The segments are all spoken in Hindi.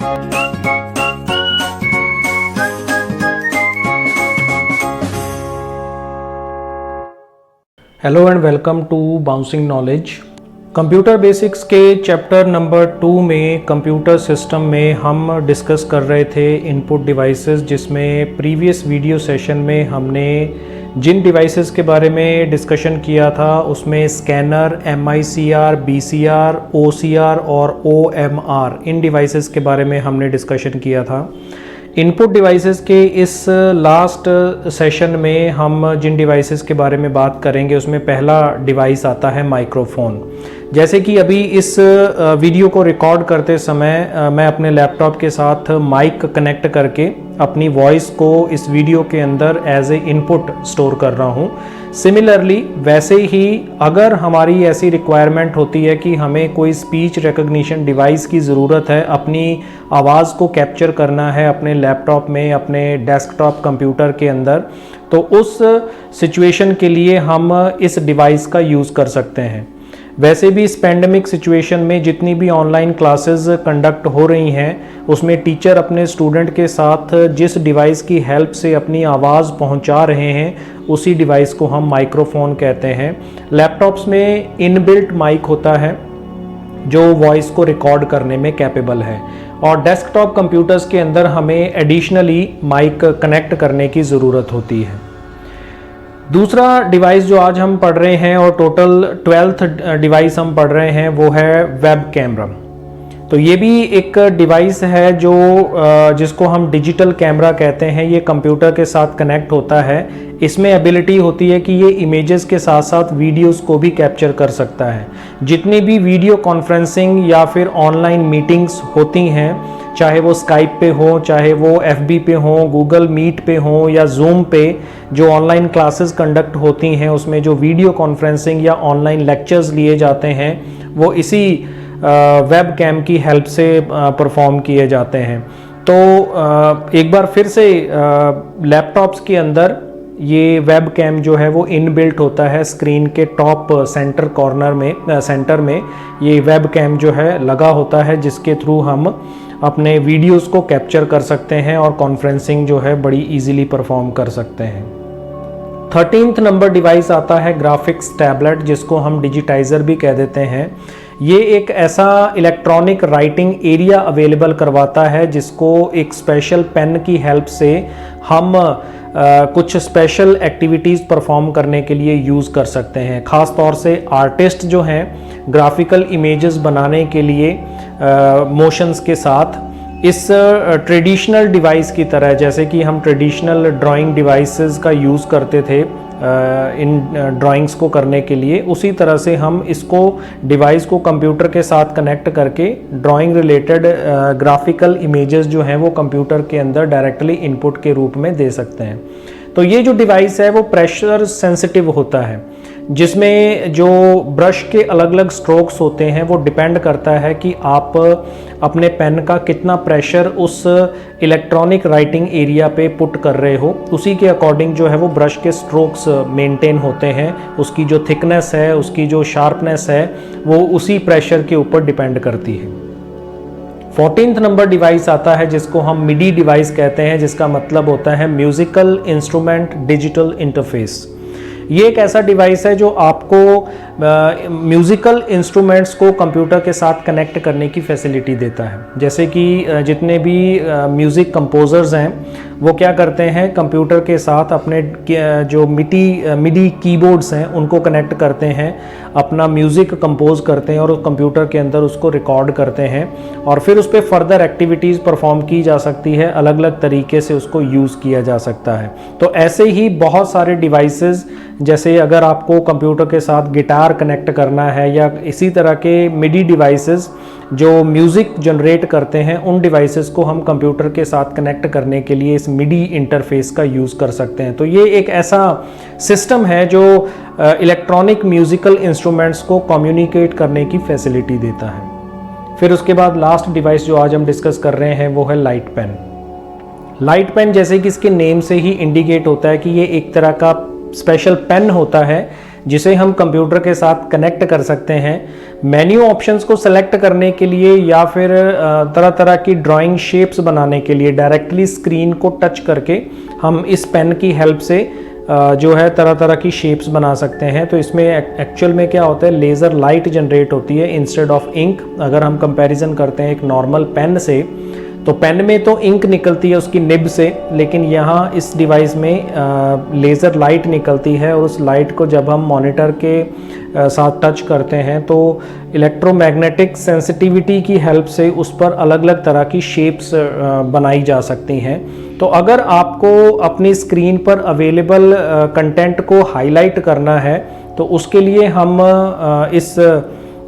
Hello and welcome to bouncing knowledge. Computer basics के चैप्टर नंबर 2 में कंप्यूटर सिस्टम में हम डिस्कस कर रहे थे इनपुट डिवाइसेस, जिसमें प्रीवियस वीडियो सेशन में हमने जिन डिवाइसेस के बारे में डिस्कशन किया था उसमें स्कैनर, MICR, BCR, OCR और OMR इन डिवाइसेस के बारे में हमने डिस्कशन किया था। इनपुट डिवाइसेस के इस लास्ट सेशन में हम जिन डिवाइसेस के बारे में बात करेंगे उसमें पहला डिवाइस आता है माइक्रोफोन। जैसे कि अभी इस वीडियो को रिकॉर्ड करते समय मैं अपने लैपटॉप के साथ माइक कनेक्ट करके अपनी वॉइस को इस वीडियो के अंदर एज ए इनपुट स्टोर कर रहा हूँ। सिमिलरली वैसे ही अगर हमारी ऐसी रिक्वायरमेंट होती है कि हमें कोई स्पीच रिकग्निशन डिवाइस की ज़रूरत है, अपनी आवाज़ को कैप्चर करना है अपने लैपटॉप में, अपने डेस्कटॉप कंप्यूटर के अंदर, तो उस सिचुएशन के लिए हम इस डिवाइस का यूज़ कर सकते हैं। वैसे भी इस पैंडेमिक सिचुएशन में जितनी भी ऑनलाइन क्लासेस कंडक्ट हो रही हैं उसमें टीचर अपने स्टूडेंट के साथ जिस डिवाइस की हेल्प से अपनी आवाज़ पहुंचा रहे हैं उसी डिवाइस को हम माइक्रोफोन कहते हैं। लैपटॉप्स में इनबिल्ट माइक होता है जो वॉइस को रिकॉर्ड करने में कैपेबल है, और डेस्कटॉप कंप्यूटर्स के अंदर हमें एडिशनली माइक कनेक्ट करने की ज़रूरत होती है। दूसरा डिवाइस जो आज हम पढ़ रहे हैं और टोटल 12th डिवाइस हम पढ़ रहे हैं वो है वेब कैमरा। तो ये भी एक डिवाइस है जो जिसको हम डिजिटल कैमरा कहते हैं। ये कंप्यूटर के साथ कनेक्ट होता है। इसमें एबिलिटी होती है कि ये इमेजेस के साथ साथ वीडियोस को भी कैप्चर कर सकता है। जितनी भी वीडियो कॉन्फ्रेंसिंग या फिर ऑनलाइन मीटिंग्स होती हैं, चाहे वो स्काइप पे हो, चाहे वो FB पे हो, गूगल मीट पे हो या जूम पे, जो ऑनलाइन क्लासेस कंडक्ट होती हैं उसमें जो वीडियो कॉन्फ्रेंसिंग या ऑनलाइन लेक्चर्स लिए जाते हैं वो इसी वेब कैम की हेल्प से परफॉर्म किए जाते हैं। तो एक बार फिर से लैपटॉप्स के अंदर ये वेब कैम जो है वो इनबिल्ट होता है। स्क्रीन के टॉप सेंटर कॉर्नर में, सेंटर में ये वेब कैम जो है लगा होता है, जिसके थ्रू हम अपने वीडियोस को कैप्चर कर सकते हैं और कॉन्फ्रेंसिंग जो है बड़ी इजीली परफॉर्म कर सकते हैं। 13th नंबर डिवाइस आता है ग्राफिक्स टैबलेट, जिसको हम डिजिटाइज़र भी कह देते हैं। ये एक ऐसा इलेक्ट्रॉनिक राइटिंग एरिया अवेलेबल करवाता है जिसको एक स्पेशल पेन की हेल्प से हम कुछ स्पेशल एक्टिविटीज़ परफॉर्म करने के लिए यूज़ कर सकते हैं। ख़ास तौर से आर्टिस्ट जो हैं ग्राफिकल इमेजेस बनाने के लिए मोशंस के साथ इस ट्रेडिशनल डिवाइस की तरह, जैसे कि हम ट्रेडिशनल ड्राइंग डिवाइसेस का यूज़ करते थे इन ड्राइंग्स को करने के लिए, उसी तरह से हम इसको डिवाइस को कंप्यूटर के साथ कनेक्ट करके ड्राइंग रिलेटेड ग्राफिकल इमेजेस जो हैं वो कंप्यूटर के अंदर डायरेक्टली इनपुट के रूप में दे सकते हैं। तो ये जो डिवाइस है वो प्रेशर सेंसिटिव होता है, जिसमें जो ब्रश के अलग अलग स्ट्रोक्स होते हैं वो डिपेंड करता है कि आप अपने पेन का कितना प्रेशर उस इलेक्ट्रॉनिक राइटिंग एरिया पे पुट कर रहे हो, उसी के अकॉर्डिंग जो है वो ब्रश के स्ट्रोक्स मेंटेन होते हैं। उसकी जो थिकनेस है, उसकी जो शार्पनेस है, वो उसी प्रेशर के ऊपर डिपेंड करती है। 14th नंबर डिवाइस आता है जिसको हम MIDI डिवाइस कहते हैं, जिसका मतलब होता है म्यूजिकल इंस्ट्रूमेंट डिजिटल इंटरफेस। ये एक ऐसा डिवाइस है जो आपको म्यूज़िकल इंस्ट्रूमेंट्स को कंप्यूटर के साथ कनेक्ट करने की फैसिलिटी देता है। जैसे कि जितने भी म्यूज़िक कंपोजर्स हैं वो क्या करते हैं, कंप्यूटर के साथ अपने जो मिडी कीबोर्ड्स हैं उनको कनेक्ट करते हैं, अपना म्यूज़िक कंपोज करते हैं और उस कंप्यूटर के अंदर उसको रिकॉर्ड करते हैं और फिर उस पर फर्दर एक्टिविटीज़ परफॉर्म की जा सकती है, अलग अलग तरीके से उसको यूज़ किया जा सकता है। तो ऐसे ही बहुत सारे डिवाइसेस, जैसे अगर आपको कंप्यूटर के साथ गिटार कनेक्ट करना है या इसी तरह के मिडी डिवाइसेस जो म्यूज़िक जनरेट करते हैं, उन डिवाइसेस को हम कंप्यूटर के साथ कनेक्ट करने के लिए इस मिडी इंटरफेस का यूज़ कर सकते हैं। तो ये एक ऐसा सिस्टम है जो इलेक्ट्रॉनिक म्यूज़िकल इंस्ट्रूमेंट्स को कम्युनिकेट करने की फैसिलिटी देता है। फिर उसके बाद लास्ट डिवाइस जो आज हम डिस्कस कर रहे हैं वो है लाइट पेन। लाइट पेन जैसे कि इसके नेम से ही इंडिकेट होता है कि ये एक तरह का स्पेशल पेन होता है जिसे हम कंप्यूटर के साथ कनेक्ट कर सकते हैं। मेन्यू ऑप्शंस को सेलेक्ट करने के लिए या फिर तरह तरह की ड्राइंग शेप्स बनाने के लिए डायरेक्टली स्क्रीन को टच करके हम इस पेन की हेल्प से जो है तरह तरह की शेप्स बना सकते हैं। तो इसमें एक्चुअल में क्या होता है, लेज़र लाइट जनरेट होती है इंस्टेड ऑफ इंक। अगर हम कंपैरिजन करते हैं एक नॉर्मल पेन से, तो पेन में तो इंक निकलती है उसकी निब से, लेकिन यहाँ इस डिवाइस में लेज़र लाइट निकलती है और उस लाइट को जब हम मॉनिटर के साथ टच करते हैं तो इलेक्ट्रोमैग्नेटिक सेंसिटिविटी की हेल्प से उस पर अलग अलग तरह की शेप्स बनाई जा सकती हैं। तो अगर आपको अपनी स्क्रीन पर अवेलेबल कंटेंट को हाईलाइट करना है तो उसके लिए हम इस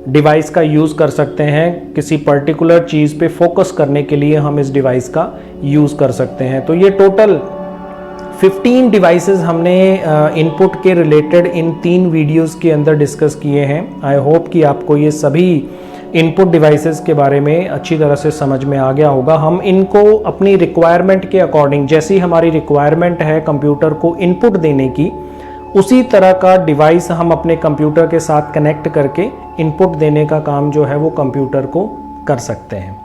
डिवाइस का यूज़ कर सकते हैं। किसी पर्टिकुलर चीज़ पे फोकस करने के लिए हम इस डिवाइस का यूज़ कर सकते हैं। तो ये टोटल 15 डिवाइसेस हमने इनपुट के रिलेटेड इन 3 वीडियोस के अंदर डिस्कस किए हैं। आई होप कि आपको ये सभी इनपुट डिवाइसेस के बारे में अच्छी तरह से समझ में आ गया होगा। हम इनको अपनी रिक्वायरमेंट के अकॉर्डिंग, जैसी हमारी रिक्वायरमेंट है कंप्यूटर को इनपुट देने की, उसी तरह का डिवाइस हम अपने कंप्यूटर के साथ कनेक्ट करके इनपुट देने का काम जो है वो कंप्यूटर को कर सकते हैं।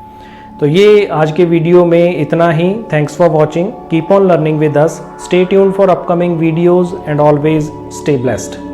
तो ये आज के वीडियो में इतना ही। Thanks for watching, keep on learning with us, stay tuned for upcoming videos and always stay blessed.